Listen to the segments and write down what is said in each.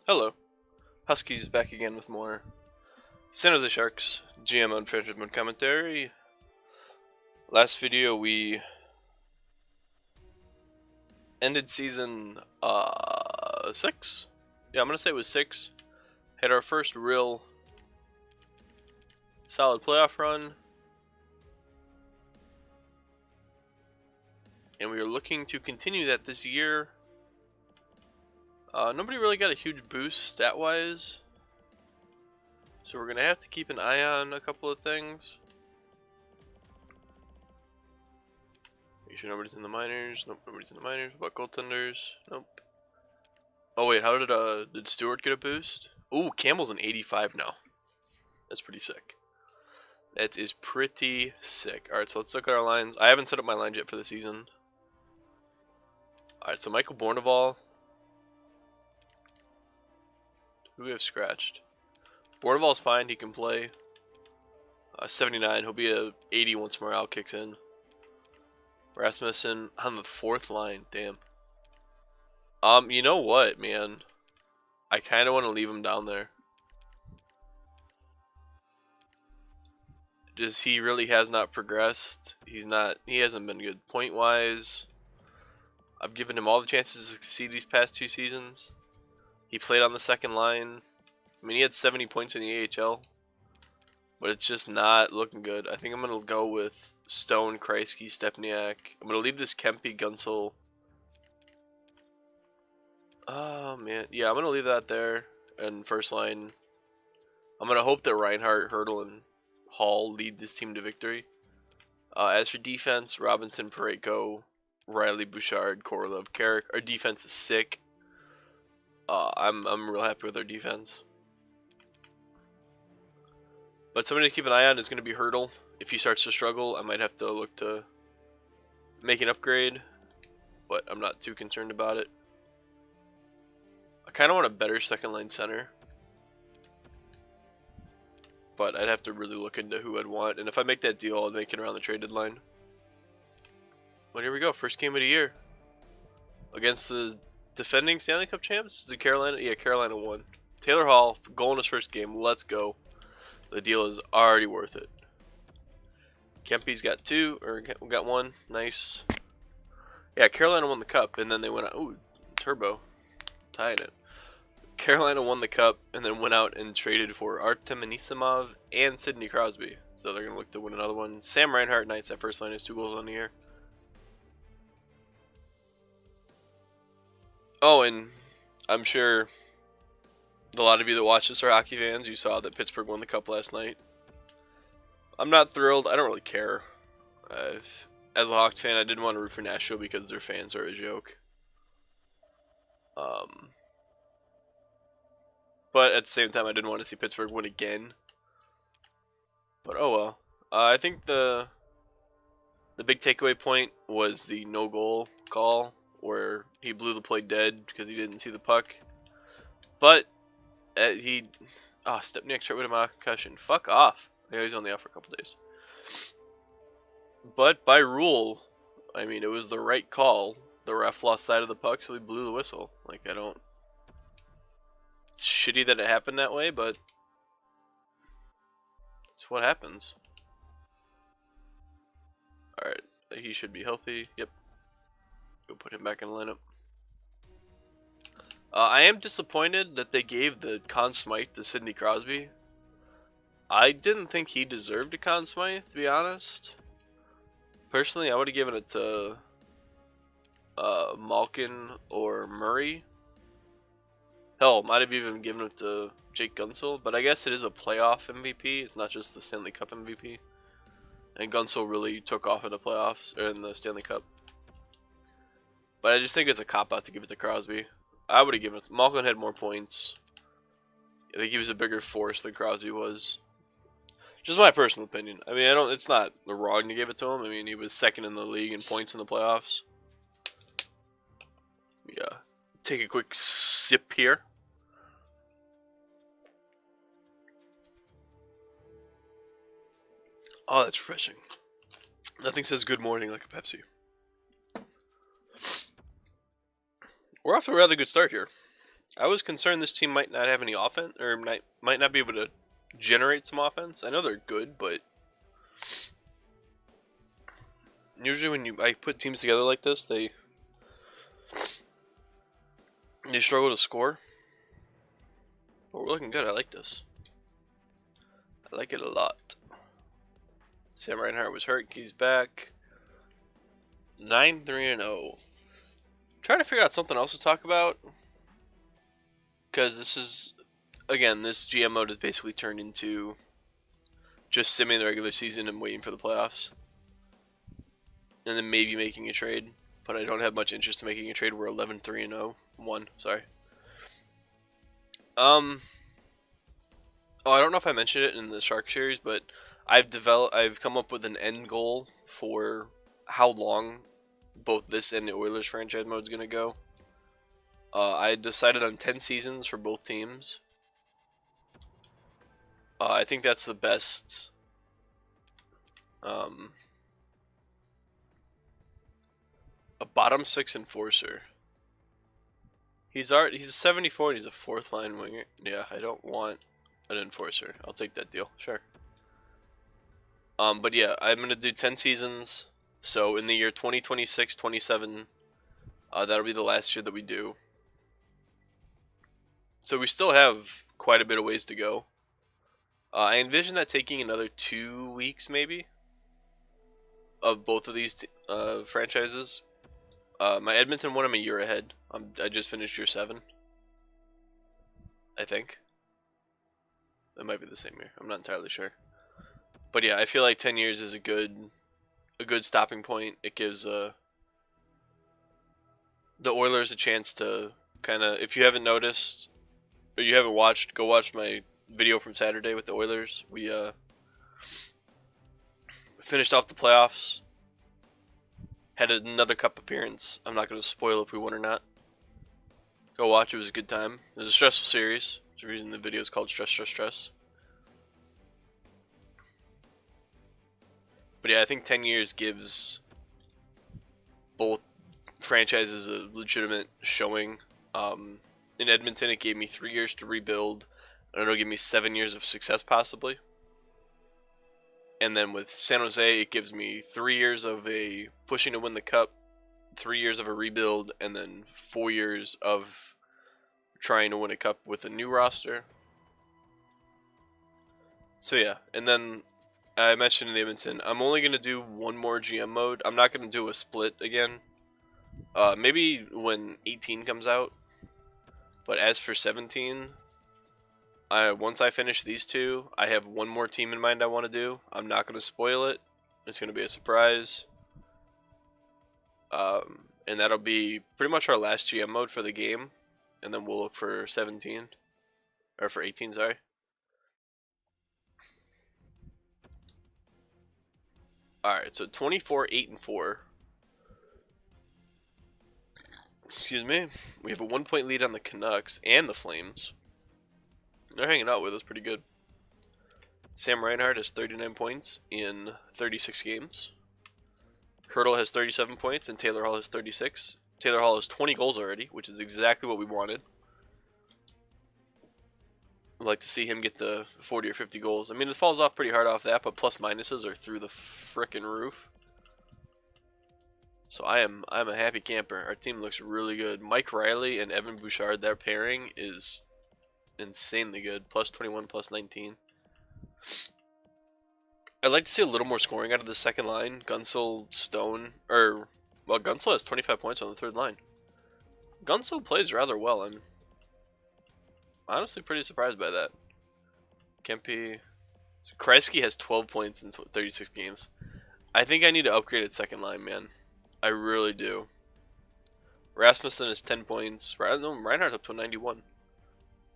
Hello, Huskies back again with more San Jose Sharks GM on Friendship Mode commentary. Last video we ended season 6. Yeah, I'm gonna say it was 6. Had our first real solid playoff run, and we are looking to continue that this year. Nobody really got a huge boost stat-wise, so we're gonna have to keep an eye on a couple of things. Make sure nobody's in the minors. Nope, nobody's in the minors. What about goaltenders? Nope. Oh wait, how did Stewart get a boost? Ooh, Campbell's an 85 now. That's pretty sick. That is pretty sick. Alright, so let's look at our lines. I haven't set up my lines yet for the season. Alright, so Michael Bourneval. Who do we have scratched? Bourneval's fine, he can play. 79, he'll be a 80 once morale kicks in. Rasmussen on the 4th line, damn. You know what, man? I kind of want to leave him down there. Just he really has not progressed. He hasn't been good point-wise. I've given him all the chances to succeed these past 2 seasons. He played on the 2nd line. I mean, he had 70 points in the AHL. But it's just not looking good. I think I'm going to go with Stone, Kreisky, Stepniak. I'm going to leave this Kempe, Gunsel. Oh, man. Yeah, I'm going to leave that there. And first line. I'm going to hope that Reinhart, Hurdle, and Hall lead this team to victory. As for defense, Robinson, Parayko, Riley, Bouchard, Korolev, Carrick. Our defense is sick. I'm real happy with our defense. But somebody to keep an eye on is going to be Hurdle. If he starts to struggle, I might have to look to make an upgrade. But I'm not too concerned about it. I kind of want a better 2nd line center. But I'd have to really look into who I'd want. And if I make that deal, I'll make it around the trade deadline. But here we go. First game of the year. Against the defending Stanley Cup champs? Is it Carolina? Yeah, Carolina won. Taylor Hall, goal in his first game. Let's go. The deal is already worth it. Kempe's got 2, or got 1. Nice. Yeah, Carolina won the cup, and then they went out. Ooh, Turbo. Tying it. Carolina won the cup, and then went out and traded for Artem Anisimov and Sidney Crosby. So they're going to look to win another one. Sam Reinhart Knights, that first line has 2 goals on the year. Oh, and I'm sure a lot of you that watch this are hockey fans. You saw that Pittsburgh won the cup last night. I'm not thrilled. I don't really care. As a Hawks fan, I didn't want to root for Nashville because their fans are a joke. But at the same time, I didn't want to see Pittsburgh win again. But oh well. I think the big takeaway point was the no goal call where he blew the play dead because he didn't see the puck. But Stepniak's right with a concussion. Fuck off. Yeah, he's only out for a couple days. But by rule, I mean, it was the right call. The ref lost sight of the puck, so he blew the whistle. Like, it's shitty that it happened that way, but it's what happens. Alright, he should be healthy. Yep. Go put him back in the lineup. I am disappointed that they gave the Conn Smythe to Sidney Crosby. I didn't think he deserved a Conn Smythe, to be honest. Personally, I would have given it to Malkin or Murray. Hell, might have even given it to Jake Gunsel, but I guess it is a playoff MVP. It's not just the Stanley Cup MVP. And Gunsel really took off in the playoffs, or in the Stanley Cup. But I just think it's a cop-out to give it to Crosby. I would have given it to Malkin. Had more points. I think he was a bigger force than Crosby was. Just my personal opinion. I mean, it's not wrong to give it to him. I mean, he was 2nd in the league in points in the playoffs. Yeah. Take a quick sip here. Oh, that's refreshing. Nothing says good morning like a Pepsi. We're off to a rather good start here. I was concerned this team might not have any offense, or might not be able to generate some offense. I know they're good, but usually when I put teams together like this, they struggle to score. But we're looking good. I like this. I like it a lot. Sam Reinhart was hurt. He's back. 9-3-0. Trying to figure out something else to talk about. Because this is, again, this GM mode has basically turned into just simming the regular season and waiting for the playoffs. And then maybe making a trade. But I don't have much interest in making a trade. We're 11-3-0. 1, sorry. Oh, I don't know if I mentioned it in the Shark series, but I've come up with an end goal for how long both this and the Oilers franchise mode is going to go. I decided on 10 seasons for both teams. I think that's the best. A bottom 6 enforcer. He's a 74 and he's a 4th line winger. Yeah, I don't want an enforcer. I'll take that deal. Sure. But yeah, I'm gonna do 10 seasons. So in the year 2026-27, that'll be the last year that we do. So we still have quite a bit of ways to go. I envision that taking another 2 weeks, maybe, of both of these franchises. My Edmonton one, I'm a year ahead. I just finished year 7. I think. It might be the same year. I'm not entirely sure. But yeah, I feel like 10 years is a good stopping point. It gives the Oilers a chance to kind of, if you haven't noticed or you haven't watched, go watch my video from Saturday with the Oilers. We finished off the playoffs. Had another cup appearance. I'm not going to spoil if we won or not. Go watch. It was a good time. It was a stressful series. There's a reason the video is called Stress, Stress, Stress. But yeah, I think 10 years gives both franchises a legitimate showing. In Edmonton, it gave me 3 years to rebuild. I don't know, give me 7 years of success possibly. And then with San Jose, it gives me 3 years of a pushing to win the cup, 3 years of a rebuild, and then 4 years of trying to win a cup with a new roster. So yeah, and then I mentioned in Edmonton, I'm only going to do one more GM mode. I'm not going to do a split again. Maybe when 18 comes out. But as for 17, once I finish these 2, I have one more team in mind I want to do. I'm not going to spoil it. It's going to be a surprise. And that'll be pretty much our last GM mode for the game. And then we'll look for 17. Or for 18, sorry. Alright, so 24, 8, and 4. Excuse me. We have a 1-point lead on the Canucks and the Flames. They're hanging out with us pretty good. Sam Reinhart has 39 points in 36 games. Hurdle has 37 points and Taylor Hall has 36. Taylor Hall has 20 goals already, which is exactly what we wanted. I'd like to see him get to 40 or 50 goals. I mean, it falls off pretty hard off that, but plus minuses are through the frickin' roof. So I'm a happy camper. Our team looks really good. Mike Riley and Evan Bouchard, their pairing is insanely good. Plus 21, plus 19. I'd like to see a little more scoring out of the second line. Gunsel, Stone, well, Gunsel has 25 points on the third line. Gunsel plays rather well. I'm honestly pretty surprised by that. Kempe, Kreisky has 12 points in 36 games. I think I need to upgrade at second line, man. I really do. Rasmussen has 10 points. Reinhardt's up to a 91.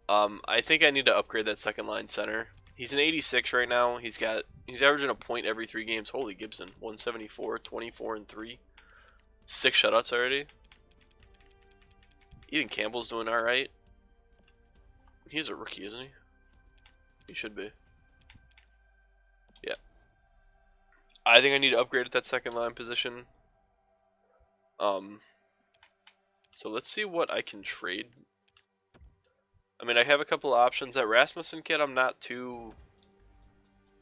I think I need to upgrade that second line center. He's an 86 right now. He's averaging a point every 3 games. Holy Gibson. 174, 24, and 3. 6 shutouts already. Even Campbell's doing alright. He's a rookie, isn't he? He should be. Yeah. I think I need to upgrade at that second line position. So let's see what I can trade I mean, I have a couple of options. That Rasmussen kid I'm not too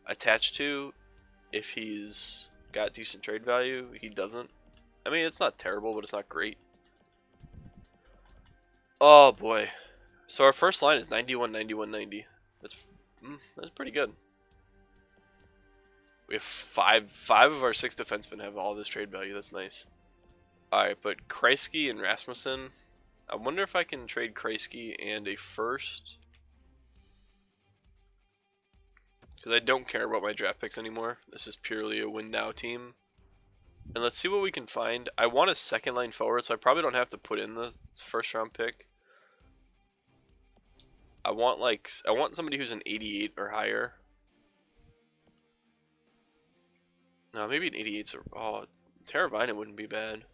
attached to. If he's got decent trade value, he doesn't. I mean, it's not terrible, but it's not great. Oh boy. So our first line is 91, 91, 90. That's pretty good. We have five of our 6 defensemen have all this trade value. That's nice. Alright, but Kreisky and Rasmussen. I wonder if I can trade Kreisky and a first. Because I don't care about my draft picks anymore. This is purely a win now team. And let's see what we can find. I want a second line forward, so I probably don't have to put in the first round pick. I want somebody who's an 88 or higher. No, maybe an 88's oh, Teravainen wouldn't be bad.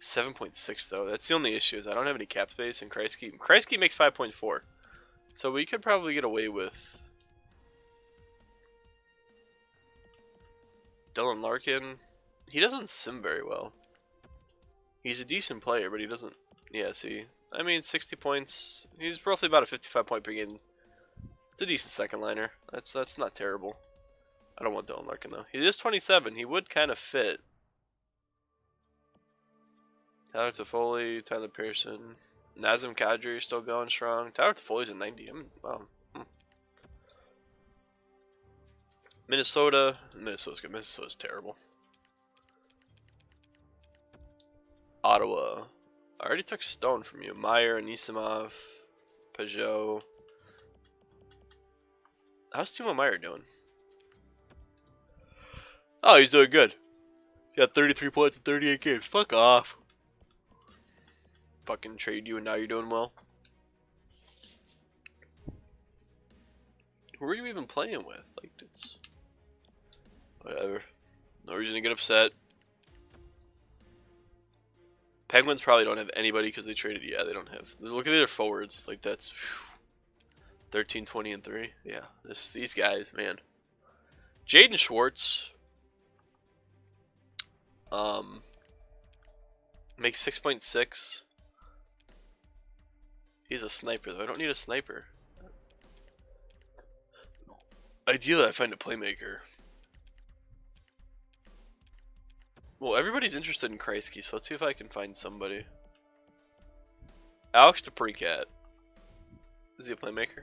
7.6 though. That's the only issue is I don't have any cap space and Kreisky makes 5.4. So we could probably get away with Dylan Larkin. He doesn't sim very well. He's a decent player, but he doesn't. Yeah, see. I mean, 60 points. He's roughly about a 55 point per game. It's a decent second liner. That's not terrible. I don't want Dylan Larkin though. He is 27. He would kind of fit. Tyler Toffoli, Tyler Pearson, Nazem Kadri still going strong. Tyler Toffoli's a 90. Wow. Minnesota's good. Minnesota's terrible. Ottawa. I already took Stone from you. Meyer, Anisimov, Peugeot. How's Timo Meyer doing? Oh, he's doing good. He got 33 points in 38 games. Fuck off. Fucking trade you and now you're doing well. Who are you even playing with? Like, it's whatever. No reason to get upset. Penguins probably don't have anybody because they traded. Yeah, they don't have. Look at their forwards. Like, that's 13, 20, and 3. Yeah, these guys, man. Jaden Schwartz makes 6.6. He's a sniper, though. I don't need a sniper. Ideally, I find a playmaker. Well, everybody's interested in Kreisky, so let's see if I can find somebody. Alex DePricat. Is he a playmaker?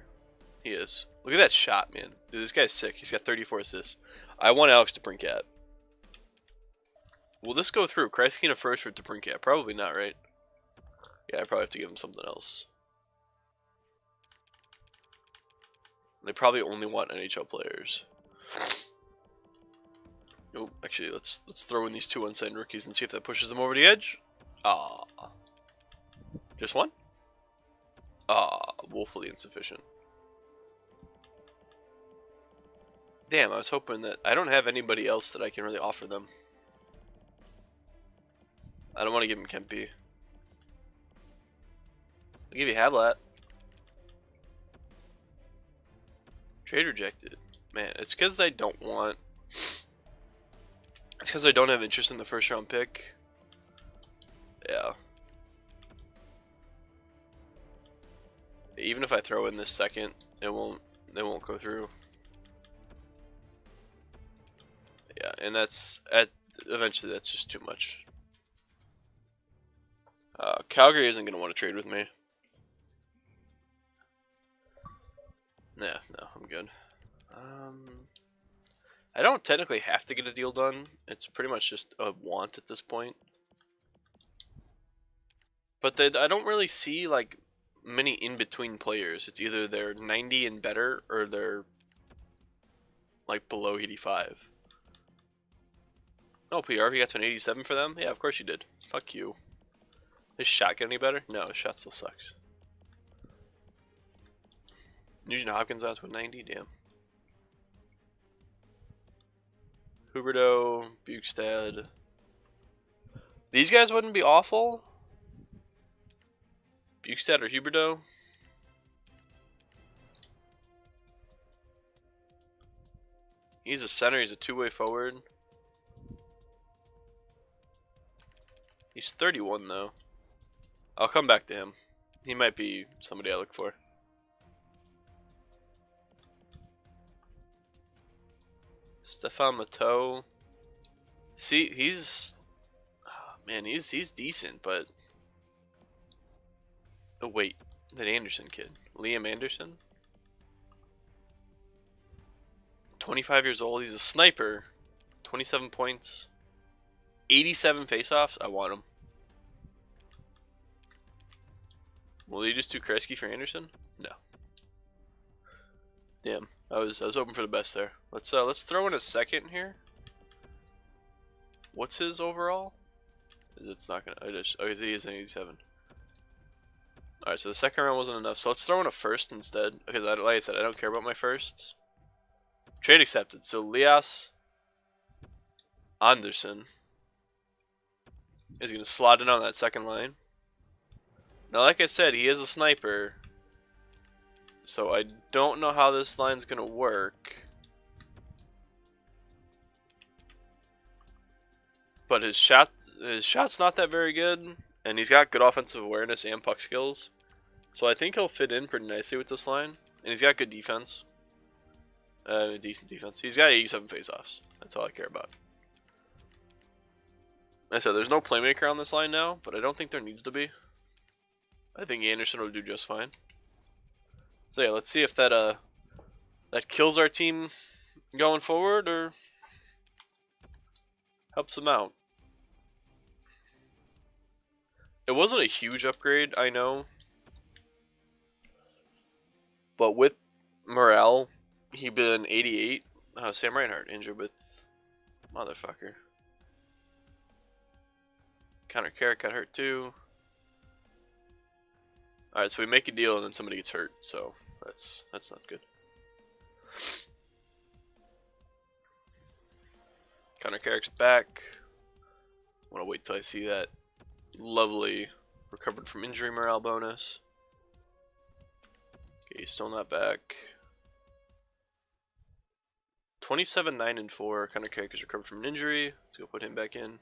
He is. Look at that shot, man. Dude, this guy's sick. He's got 34 assists. I want Alex DePricat. Will this go through? Kreisky in a first for DePricat? Probably not, right? Yeah, I probably have to give him something else. They probably only want NHL players. Oh, actually, let's throw in these 2 unsigned rookies and see if that pushes them over the edge. Ah, just one. Ah, woefully insufficient. Damn, I was hoping that I don't have anybody else that I can really offer them. I don't want to give him Kempe. I'll give you Hablat. Trade rejected. Man, it's because I don't want. It's because I don't have interest in the first round pick. Yeah. Even if I throw in this second, it won't go through. Yeah, and eventually that's just too much. Calgary isn't gonna want to trade with me. Yeah, no, I'm good. I don't technically have to get a deal done. It's pretty much just a want at this point. But I don't really see like many in-between players. It's either they're 90 and better or they're like below 85. Oh, PRV got to an 87 for them? Yeah, of course you did. Fuck you. His shot get any better? No, his shot still sucks. Nugent Hopkins out to a 90? Damn. Huberdeau, Bukestad. These guys wouldn't be awful. Bukestad or Huberdeau. He's a center, he's a two-way forward. He's 31 though. I'll come back to him. He might be somebody I look for. Stefan Matteau. See, he's... Oh, man, he's decent, but... Oh, wait. That Anderson kid. Liam Anderson? 25 years old. He's a sniper. 27 points. 87 faceoffs. I want him. Will you just do Kreisky for Anderson? No. Damn. I was hoping for the best there. Let's throw in a second here. What's his overall? It's not gonna. Oh, he is an 87. All right, so the second round wasn't enough. So let's throw in a first instead. Because like I said, I don't care about my first. Trade accepted. So Lias Anderson is gonna slot in on that second line. Now, like I said, he is a sniper. So I don't know how this line's gonna work. But his shot's not that very good, and he's got good offensive awareness and puck skills. So I think he'll fit in pretty nicely with this line, and he's got good defense. Decent defense. He's got 87 faceoffs. That's all I care about. Like I said, there's no playmaker on this line now, but I don't think there needs to be. I think Anderson will do just fine. So yeah, let's see if that kills our team going forward or helps them out. It wasn't a huge upgrade, I know. But with Morale, he'd been 88. Oh, Sam Reinhart injured with motherfucker. Connor Carrick got hurt too. Alright, so we make a deal and then somebody gets hurt, so that's not good. Connor Carrick's back. I want to wait till I see that lovely recovered from injury morale bonus. Okay, he's still not back. 27, 9, and 4. Connor Carrick is recovered from an injury. Let's go put him back in.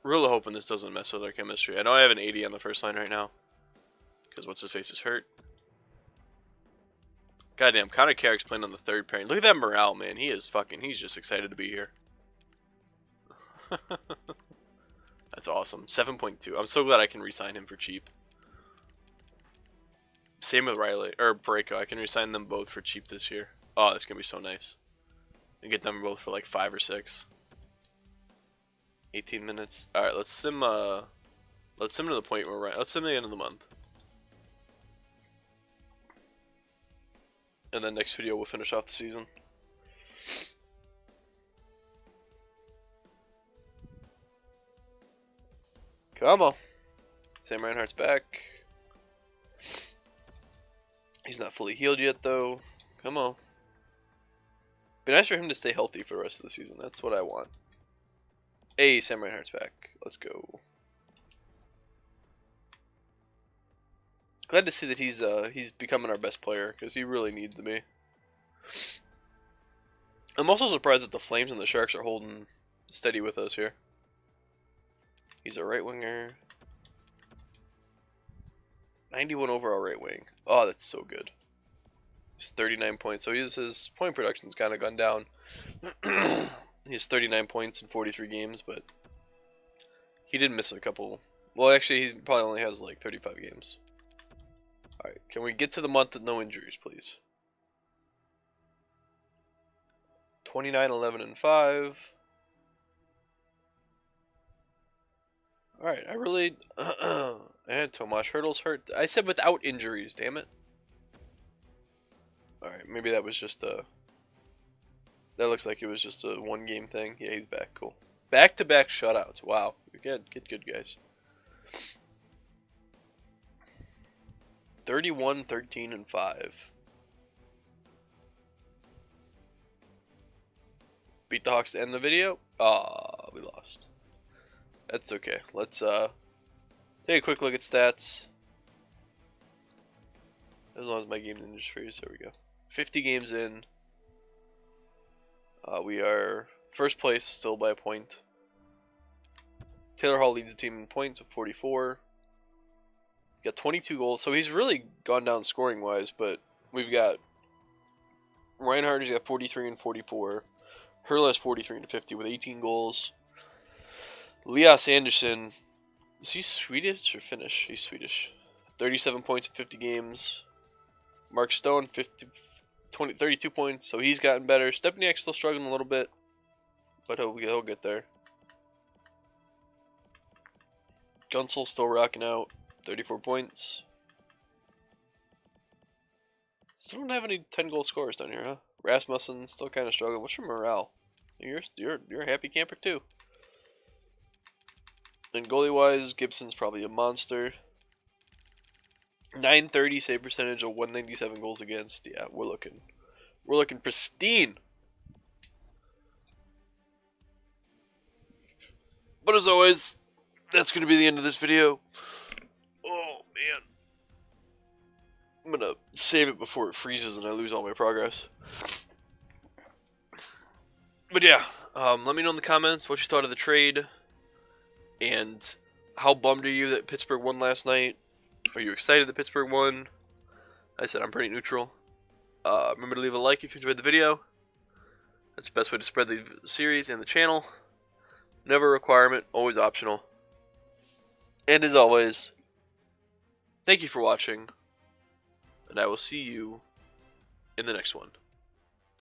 Really hoping this doesn't mess with our chemistry. I know I have an 80 on the first line right now. Because what's his face is hurt. Goddamn, Connor Carrick's playing on the third pairing. Look at that morale, man. He's just excited to be here. That's awesome. 7.2. I'm so glad I can re-sign him for cheap. Same with Riley, or Breako. I can re-sign them both for cheap this year. Oh, that's going to be so nice. And get them both for like 5 or 6. 18 minutes. Alright, let's sim to the point where we're right. Let's sim to the end of the month. And then next video we'll finish off the season. Come on. Sam Reinhart's back. He's not fully healed yet though. Come on. Be nice for him to stay healthy for the rest of the season. That's what I want. Hey, Sam Reinhart's back. Let's go. Glad to see that he's becoming our best player because he really needs to be. I'm also surprised that the Flames and the Sharks are holding steady with us here. He's a right winger. 91 overall right wing. Oh, that's so good. He's 39 points. So his point production's kind of gone down. He has 39 points in 43 games, but he did miss a couple. Well, actually, he probably only has like 35 games. Alright, can we get to the month with no injuries, please? 29, 11, and 5. Alright, I really... and Tomas Hurdle's hurt. I said without injuries, damn it. Alright, maybe that was just a... That looks like it was just a one-game thing. Yeah, he's back. Cool. Back-to-back shutouts. Wow. Good, guys. 31, 13, and 5. Beat the Hawks to end the video? Ah, we lost. That's okay. Let's take a quick look at stats. As long as my game didn't just freeze. There we go. 50 games in. We are first place, still by a point. Taylor Hall leads the team in points with 44. He's got 22 goals, so he's really gone down scoring-wise, but we've got Reinhardt, he's got 43 and 44. Hurla has 43 and 50 with 18 goals. Elias Anderson, is he Swedish or Finnish? He's Swedish. 37 points in 50 games. Mark Stone, 32 points, so he's gotten better. Stepaniak's still struggling a little bit, but he'll get there. Gunsel's still rocking out, 34 points. Still don't have any 10-goal scorers down here, huh? Rasmussen still kind of struggling. What's your morale? You're a happy camper too. And goalie-wise, Gibson's probably a monster. 930 save percentage of 197 goals against. Yeah, we're looking pristine. But as always, that's gonna be the end of this video. Oh man. I'm gonna save it before it freezes and I lose all my progress. But yeah, let me know in the comments what you thought of the trade. And how bummed are you that Pittsburgh won last night? Are you excited that Pittsburgh won? Like I said, I'm pretty neutral. Remember to leave a like if you enjoyed the video. That's the best way to spread the series and the channel. Never a requirement, always optional. And as always, thank you for watching. And I will see you in the next one.